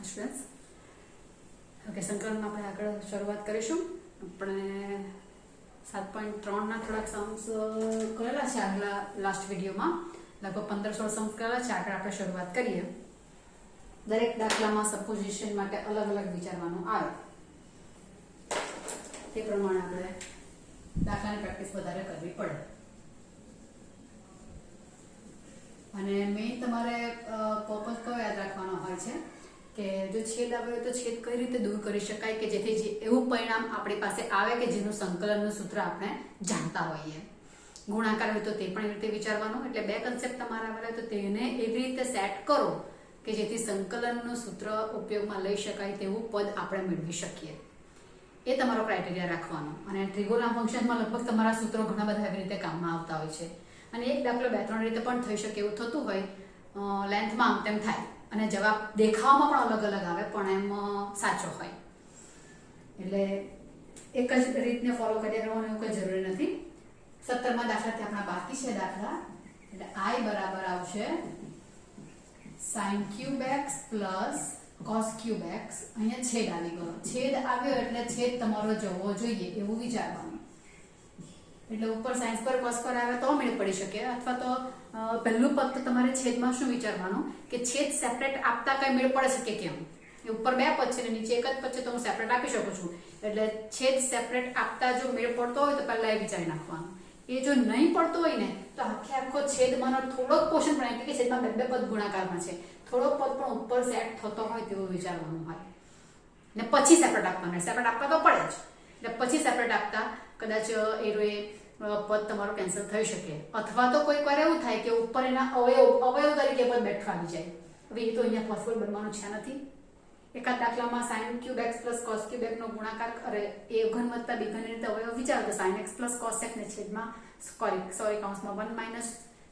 Students. Okay, સંકલનમાં આપણે આગળ શરૂઆત કરીશું. આપણે 7.3 ના થોડાક સમ્સ કરેલા છે આગલા લાસ્ટ વિડીયોમાં, લગભગ 15-16 સમ્સ કરેલા છે. આગળ આપણે શરૂઆત કરીએ. દરેક દાખલામાં સપોઝિશન માટે અલગ અલગ વિચારવાનું આવે, તે પ્રમાણે આપણે દાખલાની પ્રેક્ટિસ વધારે કરવી પડે. અને મેઇન તમારે પર્પઝ કયો યાદ રાખવાનો હોય છે કે જો છેદ આવે તો છેદ કઈ રીતે દૂર કરી શકાય કે જેથી એવું પરિણામ આપણી પાસે આવે કે જેનું સંકલનનું સૂત્ર આપણે જાણતા હોઈએ. ગુણાકાર હોય તો તે પણ એવી રીતે વિચારવાનું. એટલે બે કન્સેપ્ટ તમારા આવેલા તો તેને એવી રીતે સેટ કરો કે જેથી સંકલનનું સૂત્ર ઉપયોગમાં લઈ શકાય તેવું પદ આપણે મેળવી શકીએ. એ તમારો ક્રાઇટેરિયા રાખવાનો. અને ટ્રિગોનલ ફંક્શનમાં લગભગ તમારા સૂત્રો ઘણા બધા એવી રીતે કામમાં આવતા હોય છે. અને એક દાખલો 2-3 રીતે પણ થઈ શકે એવું થતું હોય, લેન્થમાં આમ તેમ થાય અને જવાબ દેખાવામાં પણ અલગ અલગ આવે પણ એમ સાચો હોય. એટલે એક જ રીતને ફોલો કર્યા કરવાનું એવું કંઈ જરૂરી નથી. 17મા દાખલાથી આપણા બાકી છે દાખલા. એટલે I બરાબર આવશે sin cube x plus cos cube x. અહીંયા છેદ આવી ગયો. છેદ આવ્યો એટલે છેદ તમારો જવો જોઈએ એવું વિચારવાનું. એટલે ઉપર sin સ્ક્વેર cos સ્ક્વેર આવે તો મેળ પડી શકે, અથવા તો પહેલું પદ તો તમારે છેદમાં શું વિચારવાનું કે છેદ સેપરેટ આપતા કઈ મેળ પડે છે કે કેમ. એ ઉપર બે પદ છે ને નીચે એક જ પદ છે તો હું સેપરેટ આપી શકું છું. એટલે છેદ સેપરેટ આપતા જો મેળ પડતો હોય તો પહેલા એ વિચારી નાખવાનું. એ જો નહીં પડતો હોય ને તો આખો છેદમાંનો થોડોક પોર્શન પણ, એટલે કે છેદમાં બે પદ ગુણાકારમાં છે, થોડોક પદ પણ ઉપર સેટ થતો હોય તેવું વિચારવાનું હોય. ને પછી સેપરેટ આપવાનું. સેપરેટ આપવા તો પડે જ. એટલે પછી સેપરેટ આપતા કદાચ એ પદ તમારું કેન્સલ થઈ શકે. અથવા તો કોઈક વાર એવું થાય કે ઉપર એના અવયવ તરીકે પદ બેઠવા આવી જાય. હવે એ તો અહીંયા પોસિબલ બનવાનું છે નથી. એકાદ દાખલામાં sin cube x plus cos cube x નો ગુણાકાર કરે એ ઘન વત્તા b ઘન રીતે અવયવ વિચારો તો sin x plus cos x ને છેદમાં કૌંસમાં 1 minus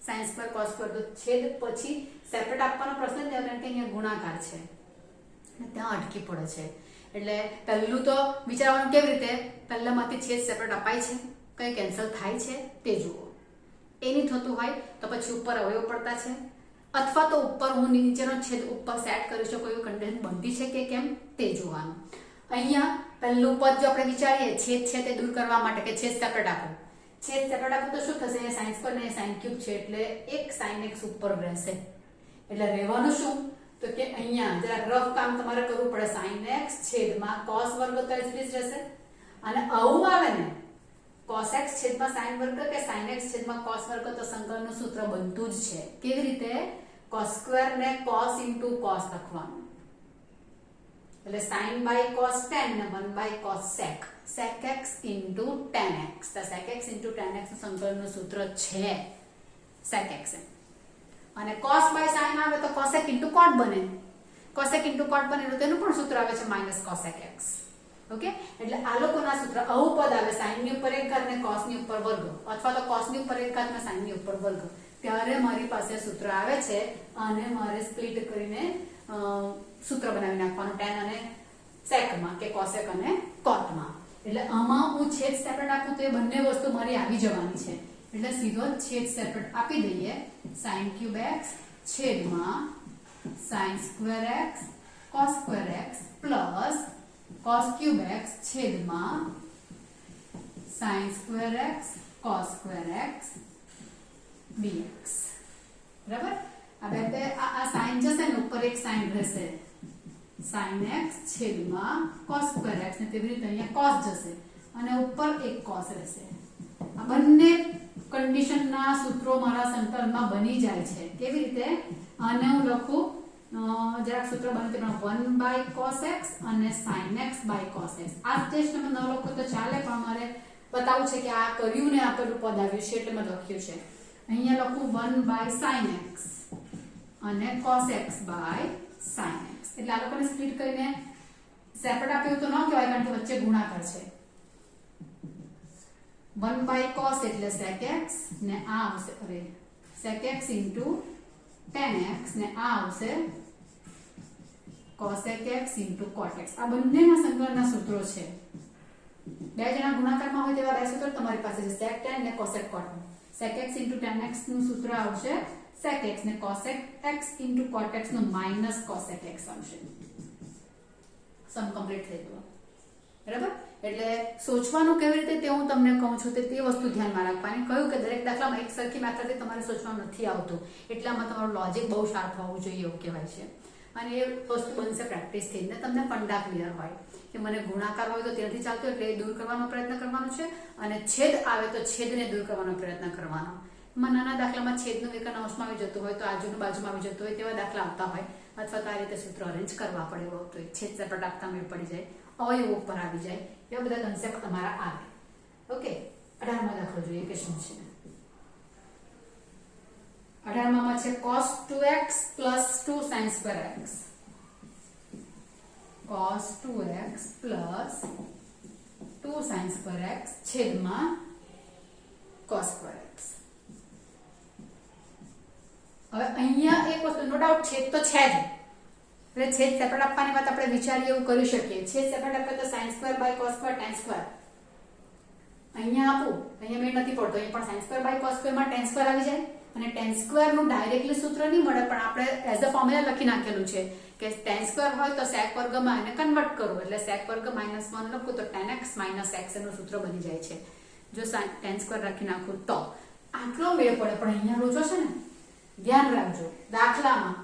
sin square cos square, તો છેદ પછી સેપરેટ આપવાનો પ્રશ્ન જ કારણ કે અહીંયા ગુણાકાર છે અને ત્યાં અટકી પડે છે. એટલે પહેલું તો વિચારવાનું કેવી રીતે, પહેલામાંથી છેદ સેપરેટ અપાય છે, કઈ કેન્સલ થાય છે તે જુઓ. એ નહીં થતું હોય તો પછી ઉપર અવયવ પડતા છે, અથવા તો ઉપર હું નીચેનો છેદ ઉપર સેટ કરી શકું એવી કન્ડિશન બનતી છે કે કેમ તે જોવાનું. અહીંયા પહેલું પદ જો આપણે વિચારીએ છેદ છે તે દૂર કરવા માટે કે છેદ સેપરેટ આપો. છેદ સેપરેટ આપો તો શું થશે, sin સ્ક્વેર ને sin ક્યુબ છે એટલે એક sin x ઉપર રહેશે. એટલે રહેવાનું શું તો કે અહીંયા જરા રફ કામ તમારે કરવું પડે. sin x છેદમાં cos વર્ગ તો જ રહેશે. અને આવું આવે ને cos x છેદમાં sin વર્ગ કે sin x છેદમાં cos વર્ગ તો સંકલનનું સૂત્ર બનતું જ છે. કેવી રીતે, cos સ્ક્વેર ને cos into cos લખવાનું. એટલે sin by cos tan ને 1 by cos sec, sec x into tan x. તો sec x into tan x નું સંકલનનું સૂત્ર છે sec x. અને cos by sin આવે તો cosec into cot બને. cosec into cot બને તો તેનું પણ સૂત્ર આવે છે minus cosec x. ઓકે, એટલે આ લોકોના સૂત્ર આવું પદ આવે sin ની ઉપર એક ઘાત ને cos ની ઉપર વર્ગ, અથવા તો cos ની ઉપર એક ઘાત ને sin ની ઉપર વર્ગ. ત્યારે મારી પાસે સૂત્ર આવે છે અને મારે સ્પ્લિટ કરીને સૂત્ર બનાવી નાખવાનું tan અને sec માં કે cosec અને cot માં. એટલે આમાં હું છેદ સેપરેટ આપું તો એ બંને વસ્તુ મારી આવી જવાની છે. એટલે સીધો છેદ સેપરેટ આપી દઈએ. sin cube x છેદમાં sin square x cos square x plus cos cube x છેદમાં sin square x cos square x dx. બરાબર. હવે આ sin જશે ને ઉપર એક sin રહેશે, sin x છેદમાં cos square x ને તેવી રીતે અહીંયા cos જશે અને ઉપર એક cos રહેશે. આ બંને કન્ડિશનના સૂત્રો મારા સંકલનમાં બની જાય છે. કેવી રીતે, આને હું લખું જરાક સૂત્ર બને તે 1 by cos x અને sin x by cos x. આ સ્ટેજ તમે ન લખો તો ચાલે પણ મારે બતાવું છે કે આ કર્યું ને આપેલું પદ આવ્યું છે એટલે મેં લખ્યું છે. અહીંયા લખું 1 by sin x અને cos x by sin x. એટલે આ લોકોને સ્પ્લિટ કરીને સેપરેટ આપ્યું તો ન કહેવાય કારણ કે વચ્ચે ગુણાકાર છે. 1 by cos એટલે sec x ને આ આવશે sec x into tan x ને આ આવશે cosec x into cot x. આ બંનેના સંકલનના સૂત્રો છે. બે જણા ગુણાકારમાં હોય તેવા બે સૂત્રો તમારી પાસે છે, sec tan ને cosec cot. sec x into tan x નું સૂત્ર આવશે sec x ને cosec x into cot x નું minus cosec x આવશે. સમ કમ્પ્લીટ થઈ ગયો. બરાબર. એટલે સોચવાનું કેવી રીતે તે હું તમને કહું છું તે વસ્તુ ધ્યાનમાં રાખવાની. કહ્યું કે દરેક દાખલામાં એક સરખી મેથડથી તમારે સોચવાનું નથી આવતું, એટલામાં તમારું લોજિક બહુ શાર્પ હોવું જોઈએ એવું કહેવાય છે. અને એ વસ્તુ બનશે પ્રેક્ટિસથી ને તમને ફંડા ક્લિયર હોય કે મને ગુણાકાર હોય તો ત્યાંથી ચાલતો એટલે એ દૂર કરવાનો પ્રયત્ન કરવાનો છે, અને છેદ આવે તો છેદને દૂર કરવાનો પ્રયત્ન કરવાનો. નાના દાખલામાં છેદનું વિકર્ણ અંશમાં આવી જતું હોય તો આજુની બાજુમાં આવી જતું હોય તેવા દાખલા આવતા હોય, અથવા તો આ રીતે સૂત્ર અરેન્જ કરવા પડે એવું આવતું હોય. છેદ સેપરેટ આપતા મેળ પડી જાય, અવયવ ઉપર આવી જાય, એવા બધા કન્સેપ્ટ તમારા આવે. ઓકે. 18મો દાખલો જોઈએ કે શું છે. 18માં છે cos 2x plus 2 sin square x. cos 2x plus 2 sin square x છેદમાં cos square x. હવે અહીંયા એક વસ્તુ નો ડાઉટ છેદ તો છે જ, એટલે છેદ સેપરેટ આપવાની વાત આપણે વિચારીએ એવું કરી શકીએ. છેદ સેપરેટ આપે તો sin square by cos square tan square અહીંયા આપું, અહીંયા મેળ નથી પડતો, અહીં પણ sin square by cos square માં tan square આવી જાય, અને tan square નું ડાયરેક્ટલી સૂત્ર નહીં મળે પણ આપણે એઝ અ ફોર્મ્યુલા લખી નાખેલું છે કે tan square હોય તો sec વર્ગમાં એને કન્વર્ટ કરો, એટલે sec વર્ગ -1 લખું તો tan x - x એનું સૂત્ર બની જાય છે. જો tan square રાખી નાખું તો આટલો મેળ પડે. પણ અહીંયા લોચો છે ને, ધ્યાન રાખજો. દાખલામાં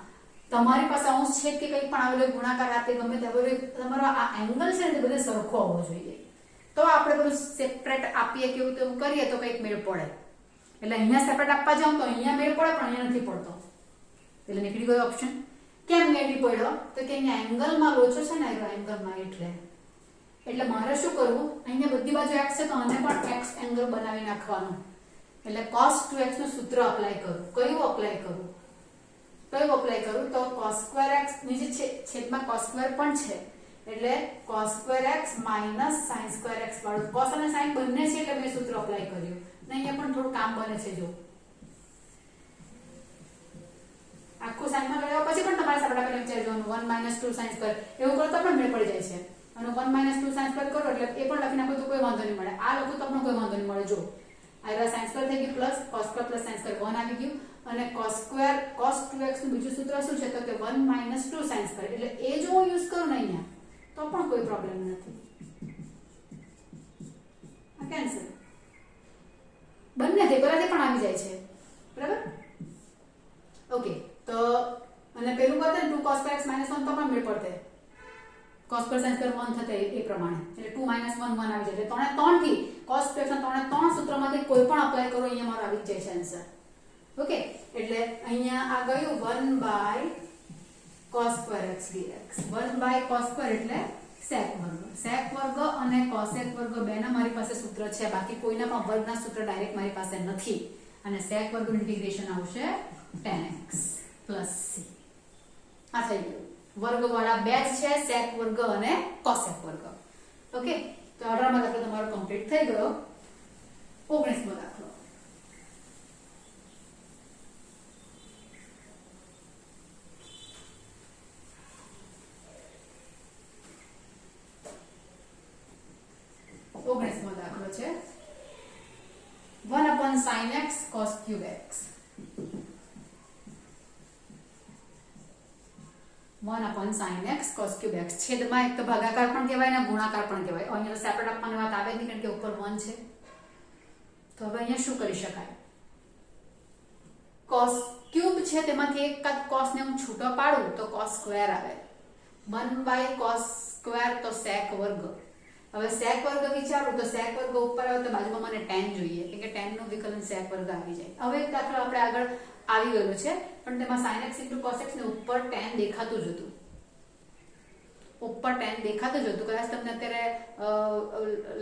તમારી પાસે અંશ છેદ કે કંઈ પણ આવેલો ગુણાકાર આપે ગમે તે તમારો આ એંગલ છે ને તે બધે સરખો હોવો જોઈએ, તો આપણે બધું સેપરેટ આપીએ કે એવું કરીએ તો કંઈક મેળ પડે. એટલે અહીંયા સેપરેટ આપવા જાઉં તો અહીંયા મેળ પડે પણ અહીંયા નથી પડતો, એટલે નીકળી ગયો ઓપ્શન. કેમ મેળ પડ્યો? તો કે અહીંયા એંગલમાં લોચો છે ને, એંગલમાં એટલે મારે શું કરવું, અહીંયા બધી બાજુ x છે તો આને પણ x એંગલ બનાવી નાખવાનું. એટલે cos 2x નું સૂત્ર અપ્લાય કરું. કયું અપ્લાય કરું તો cos square x નીચે છેદમાં cos square પણ છે, એટલે cos square x minus sin square x વાળું. cos અને sin બંને છે એટલે મેં સૂત્ર અપ્લાય કર્યું. ને અહીંયા પણ થોડું કામ બને છે. જો આખું sin માં લગાવ્યા પછી પણ તમારે સાબડા પેલા વિચાર જોવાનું 1 - 2 sin square એવું કરો તો પણ મેળ પડી જાય છે. અને 1 - 2 sin square કરો એટલે એ પણ લખી નાખો તો કોઈ વાંધો નહીં મળે. આ લખો તો પણ કોઈ વાંધો નહીં મળે. જો આ sin square થઈ ગયું plus cos square plus sin square 1 આવી ગયું, અને cos 2x નું બીજું સૂત્ર શું છે તો કે 1 - 2 sin square. એટલે એ જો હું યુઝ કરું ને અહીંયા તો પણ કોઈ પ્રોબ્લેમ નથી. આ કેન્સલ બંને થી બરાબર પણ આવી જાય છે. બરાબર. ઓકે. તો અને પેલું કરતે 2 cos square x - 1 તો પણ મેળ પડતે. cos square sin square 1 થતે એ પ્રમાણે, એટલે 2 - 1 1 આવી જાય. એટલે 3 થી cos square ના 3 સૂત્રમાંથી કોઈ પણ અપ્લાય કરો અહીંયા મારો આવી જાય છે આન્સર. ઓકે. એટલે અહીંયા આ ગયું 1/cos square x dx. 1/cos square એટલે sec વર્ગ અને cosec વર્ગ બેના મારી પાસે સૂત્ર છે, બાકી કોઈના પણ વર્ગના સૂત્ર ડાયરેક્ટ મારી પાસે નથી. અને sec વર્ગનું ઇન્ટિગ્રેશન આવશે tan x plus c. આ થઈ ગયું. વર્ગવાળા બે જ છે, sec વર્ગ અને cosec વર્ગ. ઓકે. તો 18મો દાખલો તમારો કમ્પ્લીટ થઈ ગયો. 19મો દાખલો. દાખલો છે 1/sin x cos cube x. 1/sin x cos cube x છેદમાં એક તો ભાગાકાર પણ કહેવાય ને ગુણાકાર પણ કહેવાય. અહીંયા તો સેપરેટ આપવાની વાત આવે નહીં કારણ કે ઉપર 1 છે. તો હવે અહીંયા શું કરી શકાય? cos cube છે તેમાંથી એક કાદ cos ને હું છૂટો પાડું તો cos સ્ક્વેર આવે. 1/cos સ્ક્વેર તો sec વર્ગ. હવે sec વર્ગ વિચારું તો sec વર્ગ ઉપર આવે તો બાજુમાં મને tan જોઈએ, કે tan નું વિકલન sec વર્ગ આવી જાય. હવે એક દાખલો આપણે આગળ આવી ગયો છે પણ તેમાં sin x * cos x ને ઉપર tan દેખાતું જ હતું. કદાચ તમને અત્યારે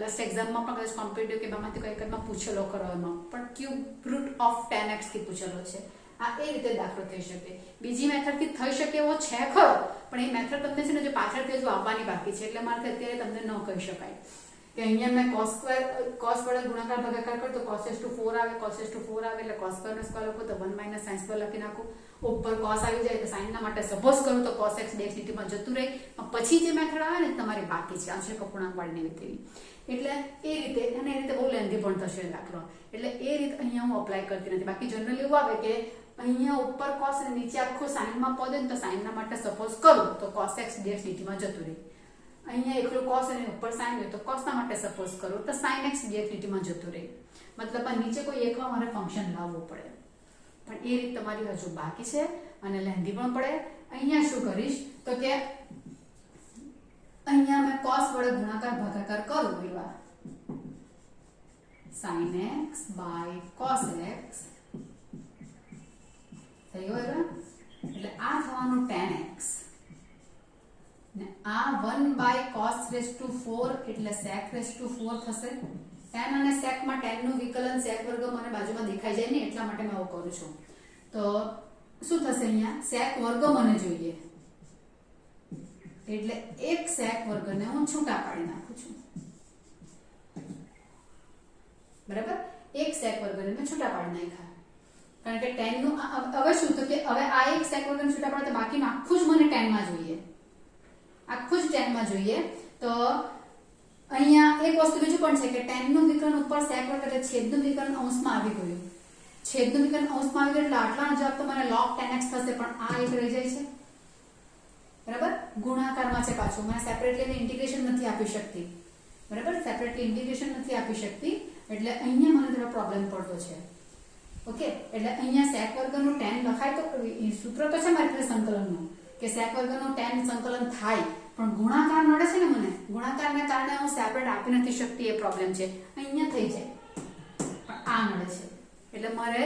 લાસ્ટ એક્ઝામમાં પણ કદાચ કોમ્પિટિટિવ કે બામાંથી કોઈ એકમાં પૂછેલો ખરો એમાં પણ cube root of tan x થી પૂછેલો છે. આ એ રીતે દાખલો થઈ શકે. બીજી મેથડથી થઈ શકે એવો છે ખરો, પણ એ મેથડ તમને છે ને જે પાછળથી હજુ આવવાની બાકી છે એટલે મારે અત્યારે તમને ન કહી શકાય કે અહીંયા મેં cos વડે ગુણાકાર ભાગાકાર કરું તો cos ⁴ આવે, cos ⁴ આવે એટલે cos સ્ક્વેર નો સ્ક્વેર લખું તો 1 - sin સ્ક્વેર લખી નાખું. ઉપર cos આવી જાય તો sin ના માટે સપોઝ કરું તો cos x ડેફિનેટમાં જતું રહે. પછી જે મેથડ આવે ને તમારી બાકી છે આંશિક અપૂર્ણાંકવાળી ને તેવી. એટલે એ રીતે અને એ રીતે બહુ લેન્ધી પણ થશે દાખલો. એટલે એ રીતે અહીંયા હું અપ્લાય કરતી નથી. બાકી જનરલી એવું આવે કે અહીંયા ઉપર cos અને નીચે આખું sin માં પદ હોય તો sin ના માટે સપોઝ કરું તો cos x dx dt માં જતું રહે. અહીંયા એકલું cos અને ઉપર sin હોય તો cos ના માટે સપોઝ કરો તો sin x ડીએક્સ ડીટીમાં જતું રહે, મતલબ આ નીચે કોઈ એકમાં મારે ફંક્શન લાવવું પડે, પણ એ રીત તમારી હજુ બાકી છે અને લેન્ધી પણ પડે. અહીંયા શું કરીશ તો કે અહીંયા મેં cos વડે ગુણાકાર ભાગાકાર કરું એવા sin x by cos x થઈ ગયો એટલે આ થવાનું tan x ને આ 1 by cos raised to 4 એટલે sec raised to 4 થશે. tan અને sec માં tan નું વિકલન sec વર્ગ મને બાજુમાં દેખાઈ જાય ને એટલા માટે મેં આવું કરું છું. તો શું થશે અહીંયા sec વર્ગ મને જોઈએ એટલે એક sec વર્ગને હું છૂટા પાડી નાખું છું, બરાબર. એક sec વર્ગને મેં છૂટા પાડી નાખ્યા કારણ કે tan નું હવે શું તો કે હવે આ એક sec વર્ગને છૂટા પાડે તો બાકીનું આખું જ મને tan માં જોઈએ, આખું જ tan માં જોઈએ. તો અહીંયા એક વસ્તુ બીજું પણ છે કે tan નું વિકલન ઉપર sec વર્ગ એટલે છેદનું વિકલન અંશમાં આવી ગયું, છેદનું વિકલન અંશમાં આવી ગયું એટલે આટલાનો જવાબ તો મને log tan x થશે, પણ આ એક રહી જાય છે, બરાબર. ગુણાકારમાં છે પાછું, મને સેપરેટલી ઇન્ટિગ્રેશન નથી આપી શકતી, બરાબર. સેપરેટલી ઇન્ટિગ્રેશન નથી આપી શકતી એટલે અહીંયા મને થોડો પ્રોબ્લેમ પડતો છે. ઓકે, એટલે અહીંયા sec વર્ગનું tan લખાય તો સૂત્ર તો છે મારી પાસે સંકલનનું કે sec વર્ગનું tan સંકલન થાય, પણ ગુણાકાર નડે છે ને મને, ગુણાકારને કારણે હું સેપરેટ આપી નથી શકતી, એ પ્રોબ્લેમ છે. અહીંયા થઈ જાય પણ આ નડે છે એટલે મારે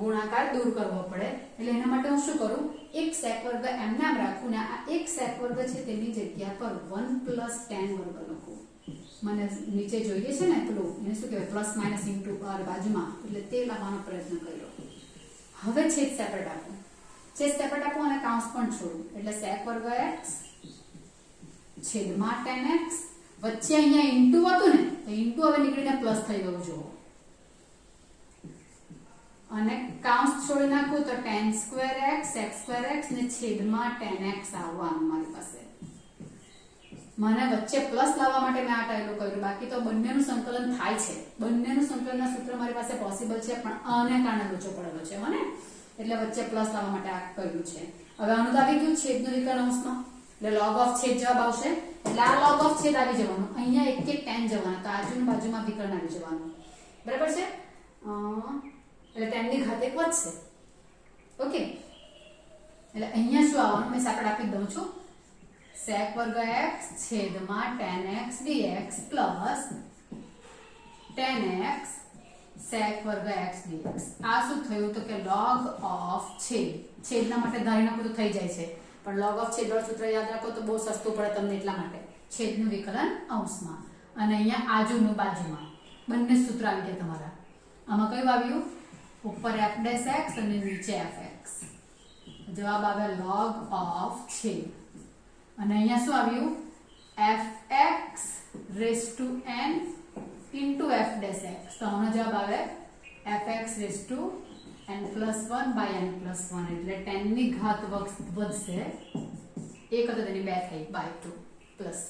ગુણાકાર દૂર કરવો પડે. એટલે એના માટે હું શું કરું, એક sec વર્ગ એમ નામ રાખું ને આ એક sec વર્ગ છે તેની જગ્યા પર 1 plus tan વર્ગ લખું. મને નીચે જોઈએ છે ને પેલું એને શું કહેવાય પ્લસ માઇનસ ઇન્ટુ બાજુમાં, એટલે તે લખવાનો પ્રયત્ન કર્યો. હવે છેદ સેપરેટ આપું, છેદ સેપરેટ આપું અને કાઉન્સ પણ છોડું એટલે sec વર્ગ x છેદમાં tan x, વચ્ચે અહીંયા ઇન્ટુ હતું ને તો ઇન્ટુ હવે નીકળીને પ્લસ થઈ ગયું જુઓ, અને કાઉન્સ છોડી નાખું તો tan square x sec square x ને છેદમાં tan x આવવાનું મારી પાસે. મને વચ્ચે પ્લસ લાવવા માટે મેં આ ટાઈલું કર્યું, બાકી તો બંનેનું સંકલન થાય છે, બંનેનું સંકલનના સૂત્ર મારી પાસે પોસિબલ છે, પણ આને કારણે લોચો પડેલો છે મને, એટલે વચ્ચે પ્લસ લાવવા માટે આ કર્યું છે. હવે આનું તો આવી ગયું છેદનું વિકલન અંશમાં એટલે log of છેદ જવાબ આવશે, એટલે આ log of છેદ આવી જવાનું, અહીંયા એક એક tan જવાના તો આજુની બાજુમાં વિકલન આવી જવાનું, બરાબર છે. એટલે tan ની ઘાત 1 વધશે. ઓકે, એટલે અહીંયા શું આવવાનું મેં સેપરેટ આપી દઉં છું, sec વર્ગ x છેદમાં tan x dx plus tan x sec વર્ગ x dx. આ શું થયું તો કે log of છેદ, છેદના માટે ધારી નાખો તો થઈ જાય છે, પણ log of છેદ વાળું સૂત્ર યાદ રાખો તો બહુ સસ્તું પડે તમને, એટલા માટે છેદનું વિકલન અંશમાં અને અહીંયા આજુનું બાજુમાં બંને સૂત્ર આવી ગયા તમારા. આમાં કયું આવ્યું, ઉપર f dash x અને નીચે fx, જવાબ આવે log of છેદ, અને અહીંયા શું આવ્યું fx raised to n into f dash x, તો આનો જવાબ આવે fx raised to n plus 1 by n plus 1 એટલે tan ની ઘાત વધશે, એક હતો તેની 2 થઈ by 2 plus c.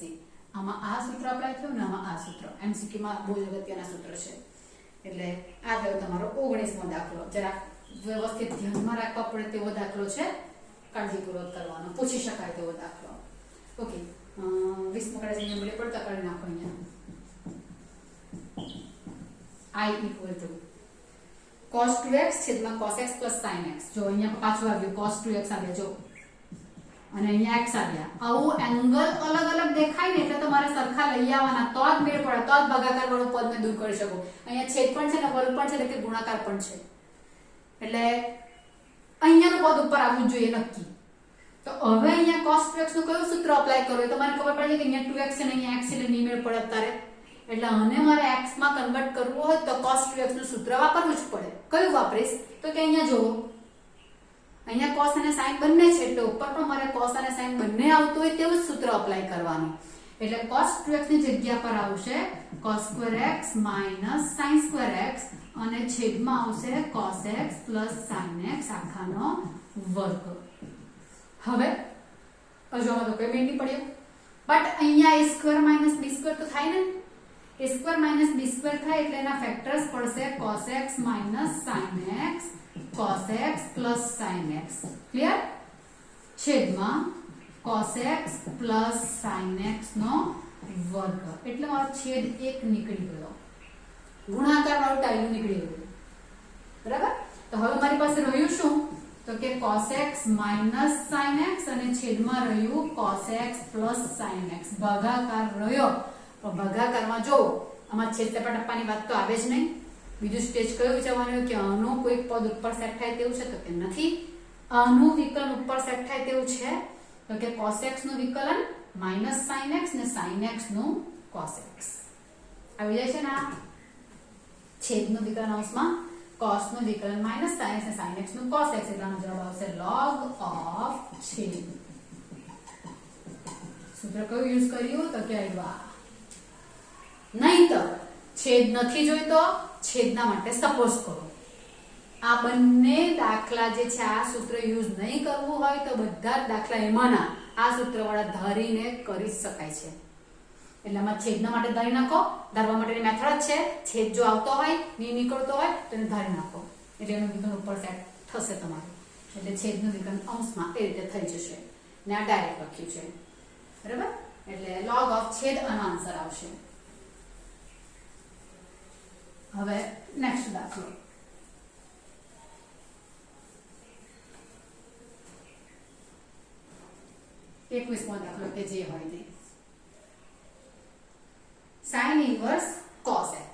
આમાં આ સૂત્ર અપ્લાય થયું ને આમાં આ સૂત્ર MCQ માં બહુ અગત્યના સૂત્ર છે. એટલે આ થયો તમારો 19મો દાખલો, જરા વ્યવસ્થિત ધ્યાનમાં રાખવા પડે તેવો દાખલો છે, કાળજીપૂર્વક કરવાનો, પૂછી શકાય તેવો દાખલો. ઓકે, 20મો કાળજી અહીંયા મળે પડતા કરી નાખો. અહીંયા i equal to cos 2x છેદમાં cos x plus sin x. જો અહીંયા પાછું આવ્યું cos 2x આવ્યા જો, અને અહીંયા x આવ્યા. આવું એંગલ અલગ અલગ દેખાય ને એટલે તમારે સરખા લઈ આવવાના, તો જ મેળ પડે, તો જ ભાગાકાર વાળું પદ ને દૂર કરી શકો. અહીંયા છેદ પણ છે ને વર્ગ પણ છે એટલે કે ગુણાકાર પણ છે, એટલે અહીંયાનું પદ ઉપર આવવું જોઈએ નક્કી. તો હવે અહીંયા cos 2x નું કયું સૂત્ર અપ્લાય કરવું એ તમારે ખબર પડી કે અહીંયા 2x છે ને અહીંયા x એટલે ની મેળ પડે અત્યારે, એટલે આને મારે x માં કન્વર્ટ કરવું હોય તો cos 2x નું સૂત્ર વાપરવું જ પડે. કયું વાપરીશ તો કે અહીંયા જોવો, અહીંયા cos અને sin બંને છે એટલે ઉપર પણ મારે cos અને sin બંને આવતું હોય તેવું જ સૂત્ર અપ્લાય કરવાનું. એટલે cos 2x ની જગ્યા પર આવશે cos square x minus sin square x અને છેદમાં આવશે cos x plus sin x આખાનો વર્ગ. હવે અજોમાં તો કઈ બેંડી પડ્યો, બટ અહીંયા a square minus b square તો થાય ને, a square minus b square થાય એટલે એના ફેક્ટર્સ પડશે cos x minus sin x cos x plus sin x. Clear? છેદમાં cos x plus sin x નો વર્ગ, એટલે મારો છેદ 1 નીકળી ગયો, ગુણાકાર વાળું ટાળું નીકળી ગયું, બરાબર. તો હવે મારી પાસે રહ્યું શું, તો કે cos x minus sin x અને છેદમાં રહ્યું cos x plus sin x, ભાગાકાર રહ્યો. તો ભાગાકારમાં જો આમાં છેદ સપાટ આપવાની વાત તો આવે જ નહીં. બીજું સ્ટેજ કયું વિચારવાનું કે આનું કોઈ પદ ઉપર સેટ થાય તેવું છે, તો કે નથી. આનું વિકલન ઉપર સેટ થાય તેવું છે, તો કે cos x નું વિકલન minus sin x ને sin x નું cos x આવી જાય છે ને. આ છેદનું વિકલન અંશમાં cos નું વિકલન minus sin x ને sin x નું cos x, એટલે આનો જવાબ આવશે log of છેદ. સૂત્ર કયું યુઝ કર્યું, તો કે આવ્યા. નહીંતર છેદ નથી જોઈતો, છેદના માટે સપોઝ કરો. આ બંને દાખલા જે છે આ સૂત્ર યુઝ નહીં કરવું હોય તો બધા જ દાખલા એમાંના આ સૂત્ર વાળા ધારીને કરી શકાય છે. એટલે આમાં છેદના માટે ધારી નાખો, ધારવા માટેની મેથડ જ છે. છેદ જો આવતો હોય, નહીં નીકળતો હોય તો એને ધારી નાખો, એટલે એનું વિકલન ઉપર સેટ થશે તમારું. એટલે છેદનું વિકલન અંશમાં એ રીતે થઈ જશે ને આ ડાયરેક્ટ લખ્યું છે, બરાબર. એટલે log of છેદ આનો આન્સર આવશે. હવે નેક્સ્ટ દાખલો. એકવીસમો દાખલો કે જે હોય તે sin inverse cos x.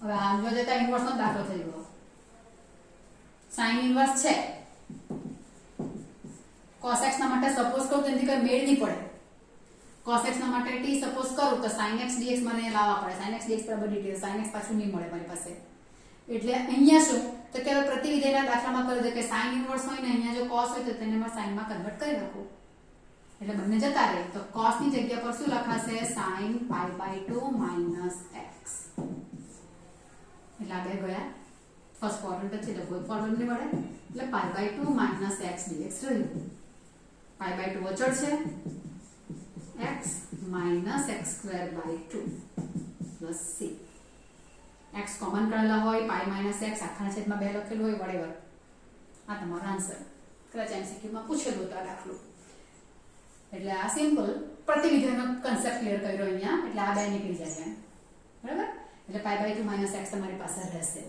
હવે આમ જો જતા ઇન્વર્સ નો દાખલો થઈ ગયો. sin inverse છે, cos x ના માટે સપોઝ કરું તો એનાથી કઈ મેળ નહીં પડે. cos x ના માટે t સપોઝ કરું તો sin x dx મને લાવવા પડે. sin x dx બરાબર dt, sin x પાછું નહીં મળે મારી પાસે. એટલે અહીંયા શું, તો કે પ્રતિવિધેયના દાખલામાં કરી દે કે sin ઇન્વર્સ હોય ને અહીંયા જો cos હોય તો તેને મેં sin માં કન્વર્ટ કરી નાખું, એટલે બંને જતા રહે. તો cos ની જગ્યા પર શું લખાશે, sin pi/2 minus x. એટલે આ બે ગયા, ફર્સ્ટ ક્વોડ્રન્ટ છે એટલે કોઈ પ્રોબ્લેમ નહીં મળે. એટલે pi/2 minus x dx રહ્યું. pi/2 અચળ છે, x minus x²/2 plus c. x common કરેલા હોય, pi minus x આખાના છેદમાં 2 લખેલું હોય, whatever. આ તમારો આન્સર કદાચ MCQ માં પૂછેલું હતું આ દાખલો. એટલે આ સિમ્પલ પ્રતિવિધેયનો કન્સેપ્ટ ક્લિયર કર્યો અહીંયા. એટલે આ બે નીકળી જાય, બરાબર. એટલે pi/2 minus x તમારી પાસે રહેશે.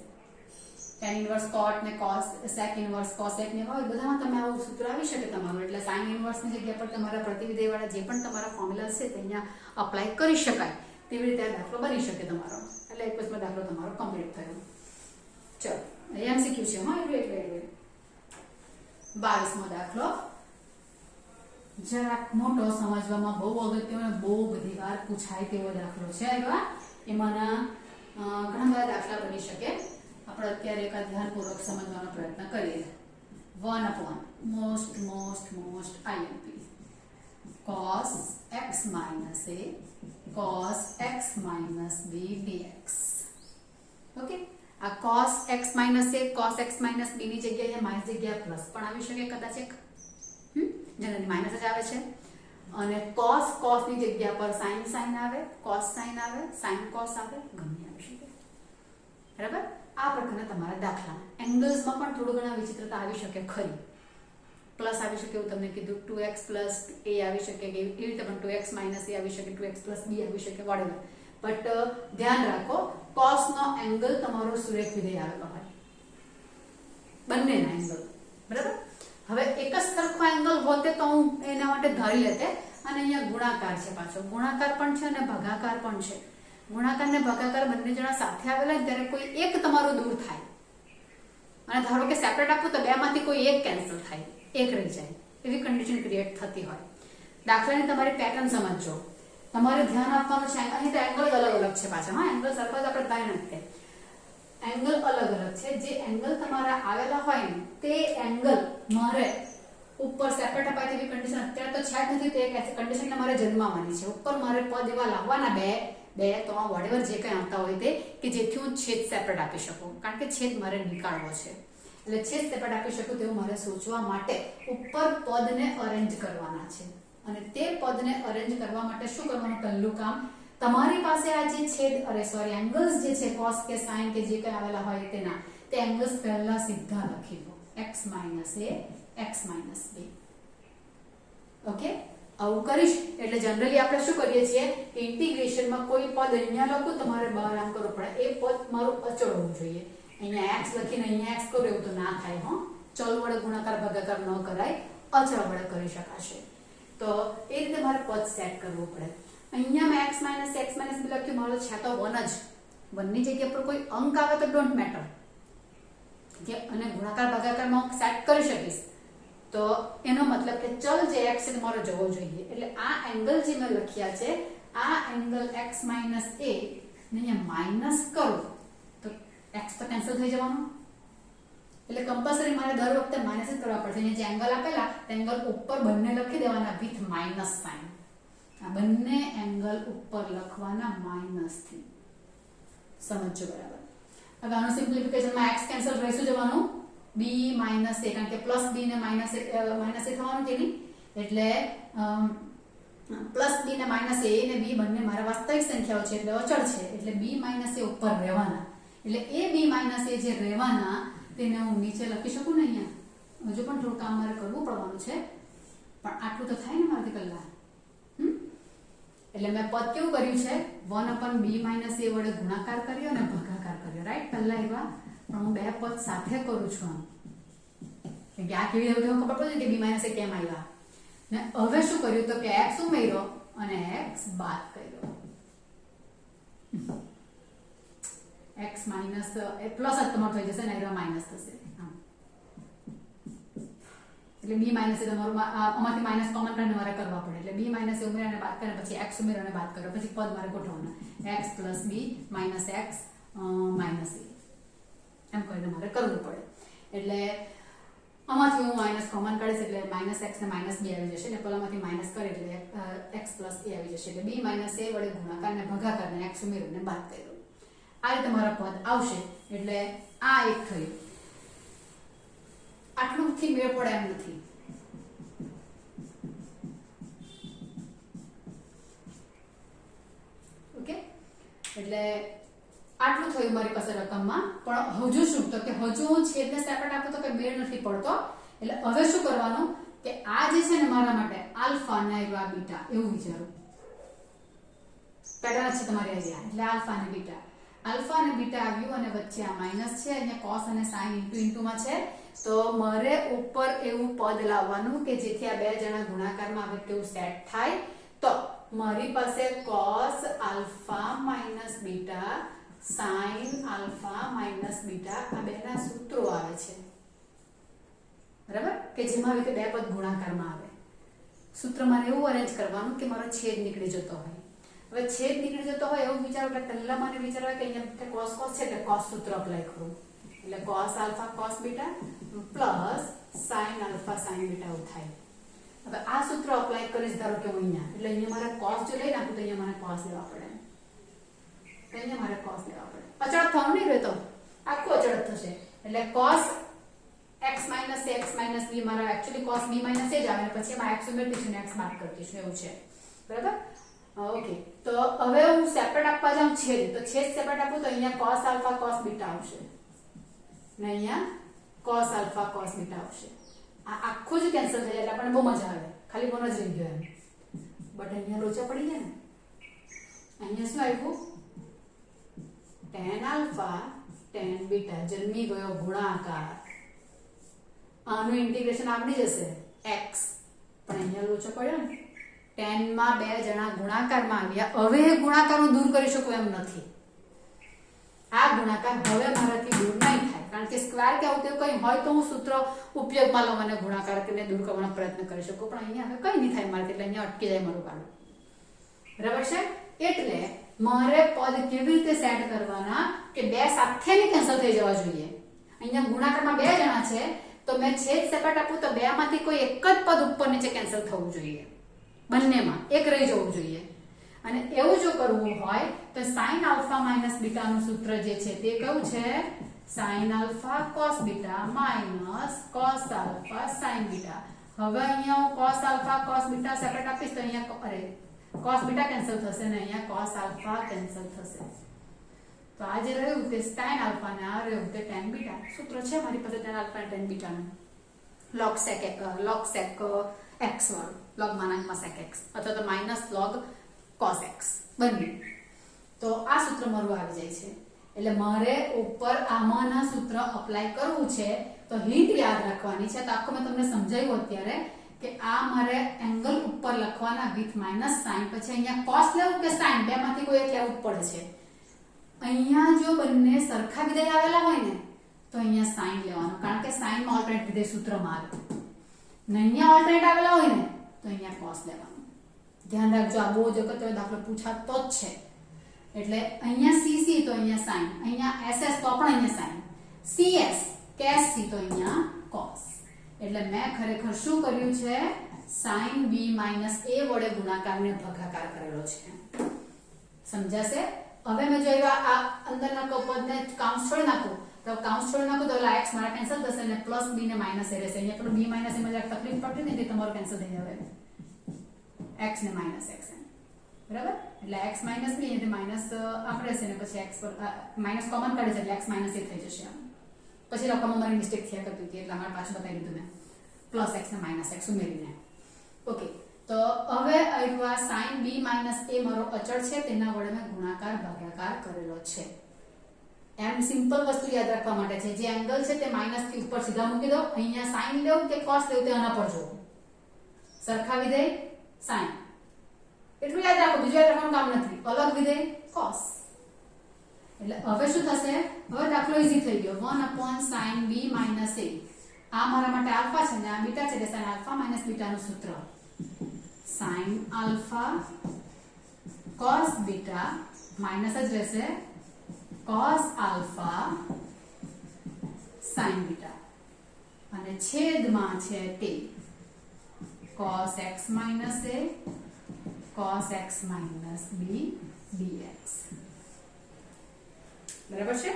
tan inverse cot ને cos sec inverse cosec ને હોય બધામાં તમે આવું સૂત્ર આવી શકે તમારું. એટલે sin inverse ની જગ્યા પર તમારા પ્રતિવિધેય વાળા જે પણ તમારા ફોર્મ્યુલા છે તે અહીંયા અપ્લાય કરી શકાય. તેવી રીતે આ દાખલો બની શકે તમારો. એટલે 21મો દાખલો તમારો કમ્પ્લીટ થયો. ચલો MCQ છે, હા એટલે 22મો દાખલો જરાક મોટો, સમજવામાં બહુ અગત્યનો, બહુ બધી વાર પૂછાય તેવો દાખલો છે. એમાંના ઘણા બધા દાખલા બની શકે. આપણે અત્યારે એક ધ્યાનપૂર્વક સમજવાનો પ્રયત્ન કરીએ. 1/, most IMP, cos x minus a cos x minus b dx. Okay, આ cos x minus a cos x minus b ની જગ્યાએ માઇનસ જગ્યાએ પ્લસ પણ આવી શકે કદાચ એક, જનરલી માઇનસ જ આવે છે. અને cos ની જગ્યા પર sin આવે, cos sin આવે, sin cos આવે, ગમે આવી શકે, બરાબર. આ પ્રકારના તમારા દાખલા. એંગલ્સમાં પણ થોડું ઘણા વિચિત્રતા આવી શકે ખરી. પ્લસ આવી શકે એવું તમને કીધું, 2x plus a આવી શકે, એવી રીતે પણ 2x minus a આવી શકે, 2x plus b આવી શકે, whatever. બટ ધ્યાન રાખો, cos નો એંગલ તમારો સુરેખ વિધેય આવેલો હોય, બંનેના એંગલ, બરાબર. હવે એક જ સરખો એંગલ હોતે તો હું એના માટે ધારી લેતે. અને અહીંયા ગુણાકાર છે, પાછો ગુણાકાર પણ છે અને ભાગાકાર પણ છે. ગુણાકાર ને ભાગાકાર બંને જણા સાથે આવેલા ત્યારે કોઈ એક તમારો દૂર થાય, અને ધારો કે સેપરેટ આપું તો બે માંથી કોઈ એક કેન્સલ થાય, એક રહી જાય, એવી કન્ડિશન ક્રિએટ થતી હોય. દાખલાની તમારી પેટર્ન સમજો. તમારે ધ્યાન આપવાનું છે, અહીં તો એંગલ અલગ અલગ છે પાછા. હા, એંગલ સરખા જ આપણે ધારી નથી, એંગલ અલગ અલગ છે. જે એંગલ તમારા આવેલા હોય ને તે એંગલ મારે ઉપર સેપરેટ અપાય તેવી કન્ડિશન અત્યારે તો છે જ નથી. તે કન્ડિશનને મારે જન્માવાની છે. ઉપર મારે પદ એવા લાવવાના બે 3 વોટેવર જે કંઈ આવતા હોય તે, કે જેથી હું છેદ સેપરેટ આપી શકું. કારણ કે છેદ મારે નીકાળવો છે, એટલે છેદ સેપરેટ આપી શકું તેવું મારે સોચવા માટે ઉપર પદને અરેન્જ કરવાના છે. અને તે પદને અરેન્જ કરવા માટે શું કરવાનું, પહેલું કામ તમારી પાસે આ જે છેદ એંગલ્સ જે છે cos કે sin કે જે કંઈ આવેલા હોય તેના તે એંગલ્સ પહેલા સીધા લખી દો. x minus a x minus b. Okay, આવું કરીશ એટલે જનરલી આપણે શું કરીએ છીએ, ઇન્ટિગ્રેશનમાં કોઈ પદ અહીંયા લખો તમારે બહાર આમ કરવું પડે, એ પદ મારું અચળ હોવું જોઈએ. અહીંયા x લખીને અહીંયા x કરો એવું તો ના થાય. હો, ચલ વડે ગુણાકાર ભાગાકાર ન કરાય, અચળ વડે કરી શકાશે. તો એ રીતે મારે પદ સેટ કરવું પડે. અહીંયા મેં x b લખ્યું, મારો છે તો 1 જ. 1 ની જગ્યા પર કોઈ અંક આવે તો ડોન્ટ મેટર, કે અને ગુણાકાર ભાગાકારમાં અંક સેટ કરી શકીશ. તો એનો મતલબ કે ચલ જે x છે તમારો જવો જોઈએ. એટલે આ એંગલ જે મેં લખ્યા છે, આ એંગલ x a ને અહીંયા માઈનસ કરું તો x તો કેન્સલ થઈ જવાનું. એટલે કમ્પલસરી મારે દર વખતે માઈનસ જ કરવા પડશે. અહીંયા જે એંગલ આપેલા એંગલ ઉપર બંને લખી દેવાના વિથ માઈનસ સાઇન. આ બંને એંગલ ઉપર લખવાના માઈનસ થી. સમજો બરાબર? હવે આનું સિમ્પ્લિફિકેશનમાં x કેન્સલ રહેશું જવાનું, b માઈનસ a, કારણ કે પ્લસ b ને માઈનસ a થવાનું કે નહીં. એટલે પ્લસ b ને માઈનસ a ને b બંને મારા વાસ્તવિક સંખ્યાઓ છે એટલે અચળ છે. એટલે b માઈનસ a ઉપર રહેવાના. એટલે a b માઈનસ a જે રહેવાના તેને હું નીચે લખી શકું ને. અહીંયા હજુ પણ થોડું કામ મારે કરવું પડવાનું છે, પણ આટલું તો થાય ને મારાથી કલાક. એટલે મેં પદ કેવું કર્યું છે, 1/b માઈનસ a વડે ગુણાકાર કર્યો અને ભાગાકાર કર્યો. રાઈટ, પહેલા એવા પણ હું બે પદ સાથે કરું છું. કે આ કેવી રીતે ખબર પડે કે b માઈનસ a કેમ આવ્યા. ને હવે શું કર્યું તો કે x ઉમેર્યો અને x બાદ કર્યો. x માઈનસ પ્લસ જ તમારું થઈ જશે ને, એવા માઈનસ થશે. એટલે b માઈનસ એ તમારું આમાંથી માઈનસ કોમન કાઢીને મારે કરવા પડે. એટલે b માઈનસ એ ઉમેરીને બાદ કરે, પછી x ઉમેરીને બાદ કરો, પછી પદ મારે ગોઠવવાના x plus b minus x minus a એમ કરીને મારે કરવું પડે. એટલે આમાંથી હું માઈનસ કોમન કાઢીશ એટલે માઈનસ x ને માઈનસ b આવી જશે. એટલે પેલામાંથી માઈનસ કરે એટલે x પ્લસ a આવી જશે. એટલે b માઈનસ a વડે ગુણાકાર ને ભાગાકાર ને x ઉમેરીને બાદ કર્યો. આ રીતે મારા પદ આવશે. એટલે આ એક થયું. આટલું થી મેળ પડે એમ નથી. ઓકે, એટલે આટલું થયું મારી પાસે રકમમાં. પણ હજુ શું તો કે હજુ હું છેદને સેપરેટ આપું તો કઈ મેળ નથી પડતો. એટલે હવે શું કરવાનું કે આ જે છે ને મારા માટે આલ્ફા ને બીટા એવું વિચારો. પેટર્ન છે તમારી આઈડિયા. એટલે આલ્ફા અને બીટા, આલ્ફા અને બીટા આવ્યું અને વચ્ચે આ માઈનસ છે. અહીંયા cos અને sin ઇન્ટુ ઇન્ટુમાં છે. તો મારે ઉપર એવું પદ લાવવાનું કે જેથી આ બે જણા ગુણાકારમાં આવે તેવું સેટ થાય. તો મારી પાસે cos alpha minus beta sin alpha minus beta આ બેના સૂત્રો આવે છે. બરાબર, કે જેમાં આવી બે પદ ગુણાકારમાં આવે. સૂત્ર મારે એવું અરેન્જ કરવાનું કે મારો છેદ નીકળી જતો હોય. હવે છેદ નીકળી જતો હોય એવું વિચારો એટલે પહેલા મને વિચારવા કે અહીંયા cos cos છે એટલે cos સૂત્ર અપ્લાય કરું. એટલે cos alpha cos beta plus sin alpha sin beta એવું થાય. હવે આ સૂત્ર અપ્લાય કરીશ ધારો કે હું અહીંયા, એટલે અહીંયા મારે cos જો લઈ નાખું તો અહીંયા મને cos લેવા પડે. અહીંયા મારે cos લેવા પડે. અચળ થવાનું નહીં રહેતો, આખું અચળ થશે. એટલે cos x minus x minus b મારા actually cos b minus a જ આવે. પછી એમાં x ઉમેરતીશું ને x બાદ કરતીશું એવું છે. બરાબર, ઓકે. તો હવે હું સેપરેટ આપવા જાઉં છેદ, તો છેદ સેપરેટ આપું તો અહીંયા cos આલ્ફા cos બીટા આવશે ને અહીંયા cos આલ્ફા cos બીટા આવશે. આ આખું જ કેન્સલ થઈ જાય એટલે આપણને બહુ મજા આવે. ખાલી કોનો જ રહી ગયો એમ. બટ અહીંયા લોચા પડી ગયા ને. અહીંયા શું આવ્યું, tan આલ્ફા tan બીટા જન્મી ગયો ગુણાકાર. આનું ઇન્ટિગ્રેશન આવડી જશે x, પણ અહીંયા લોચો પડ્યો ને. tan માં બે જણા ગુણાકારમાં આવ્યા. હવે એ ગુણાકાર હું દૂર કરી શકું એમ નથી. આ ગુણાકાર હવે મારાથી દૂર નહીં થાય, કારણ કે સ્ક્વેર કે આવું કંઈ હોય તો હું સૂત્ર ઉપયોગમાં લઉં અને ગુણાકાર કરીને દૂર કરવાનો પ્રયત્ન કરી શકું. પણ અહીંયા હવે કંઈ નહીં થાય મારાથી. એટલે અહીંયા અટકી જાય મારું કાઢું. બરાબર છે? એટલે મારે પદ કેવી રીતે સેટ કરવાના કે બે સાથેની કેન્સલ થઈ જવા જોઈએ. અહીંયા ગુણાકારમાં બે જણા છે તો મેં છેદ સેપરેટ આપું તો બે માંથી કોઈ એક જ પદ ઉપર નીચે કેન્સલ થવું જોઈએ. બંનેમાં એક રહી જવું જોઈએ. અને એવું જો કરવું હોય તો sin આલ્ફા માઈનસ બીટા નું સૂત્ર જે છે તે કયું છે, sin alpha cos beta minus cos alpha sin beta. હવે અહીંયા હું cos alpha cos beta separate આપીશ તો અહીંયા cos બીટા કેન્સલ થશે ને અહીંયા cos આલ્ફા કેન્સલ થશે. તો તો આ જે રહ્યું તે tan આલ્ફા ને આ રહ્યું તે tan બીટા. સૂત્ર છે મારી પાસે tan આલ્ફા અને tan બીટા નું. log sec x વાળું, log માનાંકમાં sec x અથવા તો માઇનસ log cos x બંને. તો આ સૂત્ર મારું આવી જાય છે. એટલે મારે ઉપર આમાંના સૂત્ર અપ્લાય કરવું છે તો હિન્ટ યાદ રાખવાની છે. તો આખું મેં તમને સમજાવ્યું અત્યારે કે આ મારે એંગલ ઉપર લખવાના વિથ માઇનસ સાઇન, પછી અહીંયા cos લેવું કે sin, બેમાંથી કોઈ એક લેવું પડે છે. અહીંયા જો બંને સરખા વિધેય આવેલા હોય ને તો અહીંયા sin લેવાનું, કારણ કે sin માં ઓલ્ટરનેટ વિધેય સૂત્રમાં આવે. ને અહીંયા ઓલ્ટરનેટ આવેલા હોય ને તો અહીંયા cos લેવાનું. ધ્યાન રાખજો, આ બહુ જ વખત દાખલો પૂછાતો જ છે. એટલે અહીંયા cc તો અહીંયા sin, અહીંયા ss તો પણ અહીંયા sin, cs કે sc તો અહીંયા cos. એટલે મેં ખરેખર શું કર્યું છે, sin b - a વડે ગુણાકારને ભાગાકાર કરેલો છે. સમજાશે? હવે મેં જોયું આ અંદરના પદને કાઉન્સ છોડી નાખું તો કાઉન્સ છોડી નાખું તો x મારા કેન્સલ થશે અને પ્લસ b ને માઈનસ એ રહેશે. અહીંયા પેલું b માઈનસ એમાં જરા તકલીફ પડતી ને તે તમારું કેન્સલ થઈ જશે. x ને માઈનસ x બરાબર. એટલે x માઈનસ b એટલે માઈનસ આપણે રહેશે ને પછી x પર માઈનસ કોમન કાઢે છે એટલે x માઈનસ એ થઈ જશે. પછી લખવામાં મારી મિસ્ટેક થયા કરતી હતી એટલે અમારે પાછું બતાવી દીધું મેં પ્લસ x ને માઈનસ x ઉમેરીને. ઓકે, તો હવે આવ્યા sin b - a મારો અચળ છે તેના વડે મેં ગુણાકાર ભાગાકાર કરેલો છે. એમ સિમ્પલ વસ્તુ યાદ રાખવા માટે છે. જે એંગલ છે તે માઈનસ થી ઉપર સીધા મૂકી દો. અહીંયા sin લેવું કે cos લેવું તે આના પર જોવો. સરખા વિધેય sin, એટલું યાદ રાખો, બીજું યાદ રાખવાનું કામ નથી. અલગ વિધેય cos. એટલે હવે શું થશે, હવે દાખલો ઈઝી થઈ ગયો. 1/sin b - a. આ મારા માટે આલ્ફા છે ને આ બીટા છે એટલે sin આલ્ફા - બીટા નું સૂત્ર sin alpha cos beta minus જ રહેશે cos આલ્ફા sin બીટા અને છેદમાં છે તે cos x - a cos x - b dx. બરાબર છે?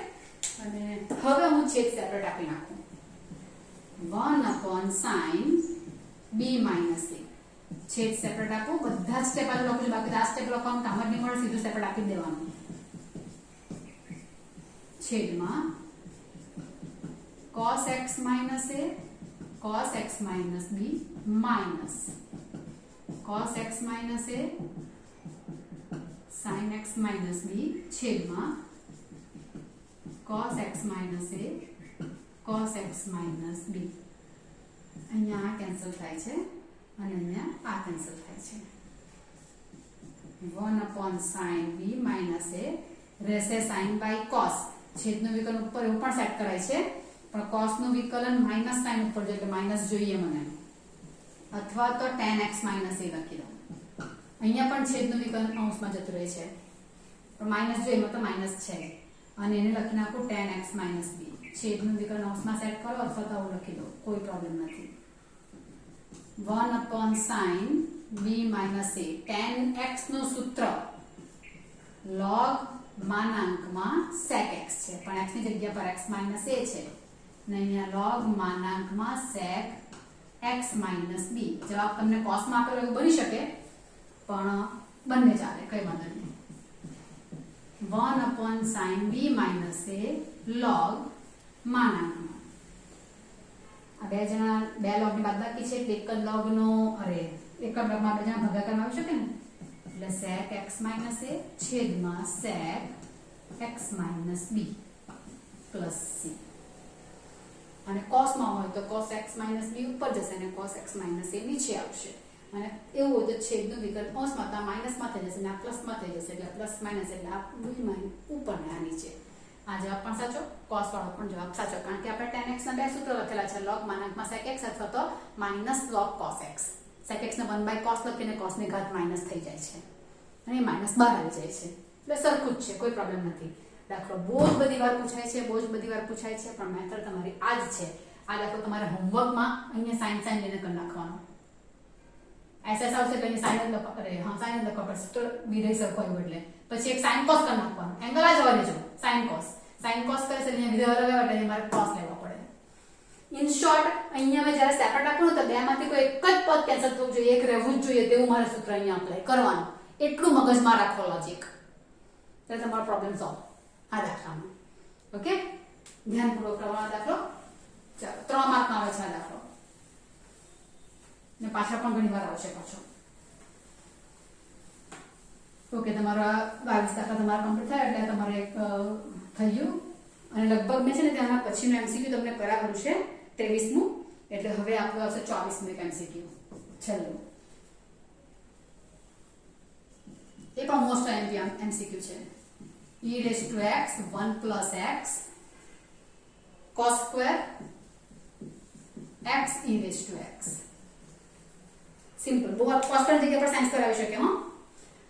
અને હવે હું છેદ સેપરેટ આપી નાખું. 1/sin b - a. છેદ સેપરેટ આપું. બધા જ સ્ટેપ લખું છું, બાકી આ સ્ટેપ લખવાનું કામ જ નહીં મળે, સીધું સેપરેટ આપી દેવાનું. છેદમાં cos x - a cos x - b minus cos x - a sin x - b છેદમાં cos x - a cos x - b. અહીંયા આ કેન્સલ થાય છે અને અહીંયા આ કેન્સલ થાય છે. 1/sin b - a રહેશે sin by cos. છેદનું વિકલન ઉપર એવું પણ સેટ કરાય છે, પણ cos નું વિકલન માઈનસ sin ઉપર જોઈએ એટલે માઈનસ જોઈએ મને, અથવા તો tan x - a લખી દઉં. અહીંયા પણ છેદનું વિકલન અંશમાં જતું રહે છે પણ માઈનસ જોઈએ મતલબ માઈનસ છે અને એને લખી નાખું tan x - b. છેદનું વિકલન અંશમાં સેટ કરો અથવા તો આવું લખી દો, કોઈ પ્રોબ્લેમ નથી. 1/sin b - a. tan x નું સૂત્ર log માનાંકમાં sec x છે, પણ x ની જગ્યા પર x - a છે ને અહીંયા log માનાંકમાં sec x - b. જવાબ તમને cos માં આપેલો એવું બની શકે પણ બંને ચાલે, કઈ વાંધો નહીં. 1/sin b - a log માનાંકમાં આ બે log ની બાદબાકી છે એટલે એક જ log નો એક જ log માં બે જણા ભાગાકારમાં આવી શકે ને એટલે sec x - a છેદમાં sec x - b plus c. અને cos માં હોય તો cos x - b ઉપર જશે અને cos x - a નીચે આવશે. અને એવું હોય તો છેદનું વિકલ્પ અંશમાં તો માઈનસ માં થઈ જશે અને આ પ્લસ માં થઈ જશે એટલે પ્લસ માઈનસ એટલે આ ઉપર ને આ નીચે. આ જવાબ પણ સાચો, cos વાળો પણ જવાબ સાચો, કારણ કે આપણે tan x ના બે સૂત્ર લખેલા છે, log માનાંકમાં sec x અથવા તો minus log cos x. sec x ને 1/cos લખીને cos ની ઘાત માઈનસ થઈ જાય છે અને માઈનસ બહાર આવી જાય છે એટલે સરખું જ છે, કોઈ પ્રોબ્લેમ નથી. દાખલો બહુ જ બધી વાર પૂછાય છે પણ મેથડ તમારી આ જ છે. આ દાખલો તમારે હોમવર્કમાં અહીંયા sin લઈને કરી નાખવાનો. SS આવશે એટલે sin જ લખો, sin જ લખવા પડશે તો વિધેય સરખો આવ્યો એટલે પછી એક sin cos કરી નાખવાનું. એંગલ આ જવા દેજો, sin cos કરે છે અહીંયા વિધેય અલગ આવે એટલે મારે cos લેવા પડે. ઇન શોર્ટ અહીંયા મેં જ્યારે સેપરેટ આપું તો બેમાંથી કોઈ એક જ પદ કેન્સલ થવું જોઈએ, એક રહેવું જ જોઈએ તેવું મારે સૂત્ર અહીંયા અપ્લાય કરવાનું. એટલું મગજમાં રાખો લોજિક, એટલે તમારો પ્રોબ્લેમ સોલ્વ. આ દાખલામાં. ઓકે, ધ્યાનપૂર્વક કરવાનો દાખલો. ચાલો, 3 માર્કનો આવે છે આ દાખલો ને પાછળ પણ ઘણી વાર આવશે પાછો. ઓકે, તમારા 22 દાખલા તમારા કમ્પ્લીટ થાય એટલે તમારે થઈ ગયું. અને લગભગ મેં છે ને તેના પછીનું એમસીક્યુ તમને કરાવેલું છે 23મું, એટલે હવે આપણું આવશે 24મું એક એમસીક્યુ છેલ્લું. એ પણ મોસ્ટ એમસીક્યુ છે. e raised to x 1 plus x cos square x e raised to x. Simple, બહુ કોન્સ્ટન્ટ જગ્યા પર સાઇન્સ કરાવી શકે. હા,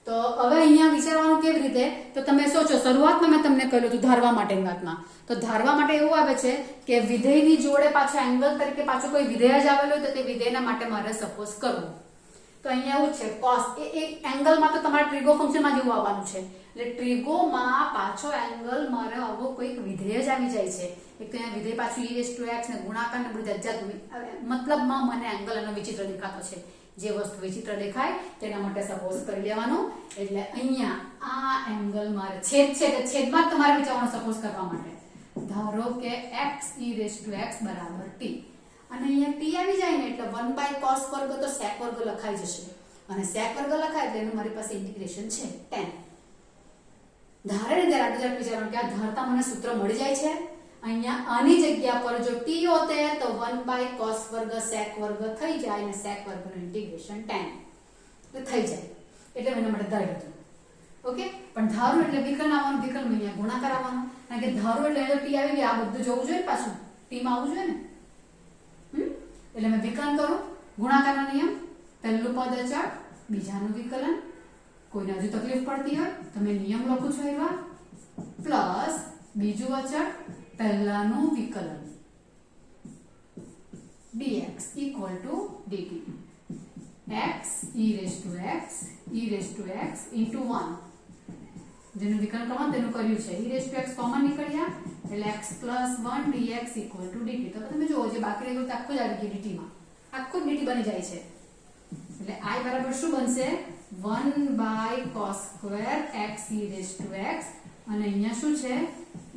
તો હવે અહીંયા વિચારવાનું કેવી રીતે, તો તમે સોચો. શરૂઆતમાં મેં તમને કહ્યું હતું ધારવા માટેની વાતમાં, તો ધારવા માટે એવું આવે છે કે વિધેયની જોડે પાછો એંગલ તરીકે પાછો કોઈ વિધેય જ આવેલો હોય તો તે વિધેયના માટે મારે સપોઝ કરવું. તો અહીંયા એવું છે cos એ એંગલમાં તો તમારે ટ્રીગો ફંક્શનમાં જેવું આવવાનું છે, એટલે ટ્રીગોમાં પાછો એંગલ મારે આવો કોઈક વિધેય જ આવી જાય છે. એક તો અહીંયા વિધેય પાછું e raised to x ને ગુણાકાર ને બધું જાત મતલબમાં મને એંગલ એનો વિચિત્ર દેખાતો છે. જે વસ્તુ વિચિત્ર દેખાય તેના માટે સપોઝ કરી લેવાનું. એટલે અહીંયા આ એંગલ મારે છેદ છે એટલે છેદમાં તમારે વિચારવાનું સપોઝ કરવા માટે. ધારો કે x e raised to x બરાબર t, અને અહીંયા t આવી જાય ને એટલે 1/cos વર્ગ તો sec વર્ગ લખાઈ જશે, અને sec વર્ગ લખાય એટલે એનું મારી પાસે ઇન્ટિગ્રેશન છે tan. ધારે ને ત્યારે આટલું વિચારવાનું કે આ ધારતા મને સૂત્ર મળી જાય છે. અહીંયા આની જગ્યા પર જો t હોતે તો 1/cos વર્ગ sec વર્ગ થઈ જાય, અને sec વર્ગનું ઇન્ટિગ્રેશન tan થઈ જાય. એટલે મને માટે ધાર્યું હતું. ઓકે, પણ ધારું એટલે વિકર્ણ આવવાનું, વિકર્ણ અહીંયા ગુણાકાર આવવાનો. કારણ કે ધારું એટલે જો t આવી ગઈ આ બધું જોવું જોઈએ ને, પાછું t માં આવવું જોઈએ ને. એટલે મેં વિકર્ણ કરું, ગુણાકારનો નિયમ, પહેલું પદ અચળ, બીજાનું વિકલન. કોઈને હજુ તકલીફ પડતી હોય તો મેં નિયમ લખું છું એવા, પ્લસ બીજું અચળ, પહેલાનું વિકલન dx equal to dt. x e raised to x into 1 જેનું વિકલન કરવાનું તેનું કર્યું છે. e raised to x common નીકળ્યા એટલે x plus 1 dx equal to dt. તો તમે જુઓ જે બાકી રહ્યું આખું જ આવી ગયું dt માં, આખું dt બની જાય છે. એટલે i બરાબર શું બનશે 1/cos square x e raised to x, અને અહીંયા શું છે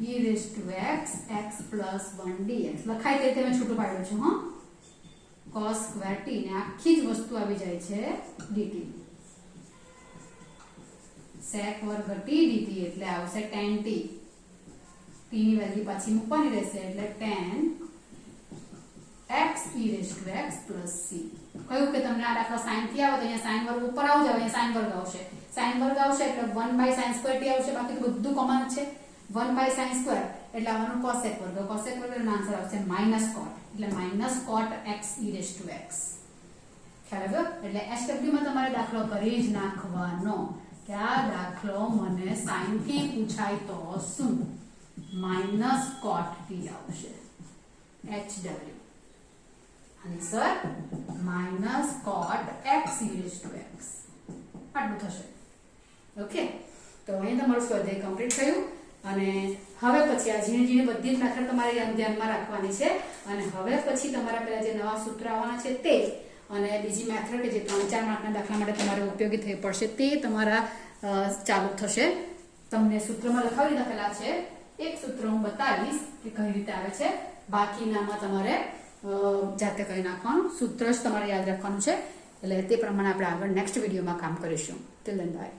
e raised to x x plus 1 dx લખાય તે મેં છૂટું પાડ્યું છે. હા, cos square t ને આખી જ વસ્તુ આવી જાય છે dt. sec વર્ગ t dt એટલે આવશે tan t. t ની વેલ્યુ પાછી મૂકવાની રહેશે એટલે tan x e raised to x plus c. કહ્યું કે તમને આ દાખલા sin થી આવે તો અહીંયા sin વર્ગ ઉપર આવ જાવ, અહીંયા sin વર્ગ આવશે. sin વર્ગ આવશે એટલે 1/sin square t આવશે, બાકી તો બધું કોમન છે. 1/sin square એટલે આવવાનું cosec વર્ગ, cosec વર્ગ નો આન્સર આવશે -cot, એટલે -cot x e raised to x. ખ્યાલ આવ્યો? એટલે SW માં તમારે દાખલો કરી જ નાખવાનો કે આ દાખલો મને sin થી પૂછાય તો શું -cot t આવશે. HW answer -cot x e raised to x આટલું થશે. ઓકે, તો અહીં તમારું સ્વાધ્યાય કમ્પ્લીટ થયું. અને હવે પછી આ ઝીણી ઝીણી બધી જ મેથડ તમારે ધ્યાનમાં રાખવાની છે. અને હવે પછી તમારા પેલા જે નવા સૂત્ર આવવાના છે તે, અને બીજી મેથડ કે જે 3-4 માર્કના દાખલા માટે તમારે ઉપયોગી થઈ પડશે તે તમારા ચાલુ થશે. તમને સૂત્રમાં લખાવી દીધા છે. એક સૂત્ર હું બતાવીશ કે કઈ રીતે આવે છે, બાકીનામાં તમારે જાતે કરી નાખવાનું. સૂત્ર જ તમારે યાદ રાખવાનું છે. એટલે તે પ્રમાણે આપણે આગળ નેક્સ્ટ વિડીયોમાં કામ કરીશું. Till then by.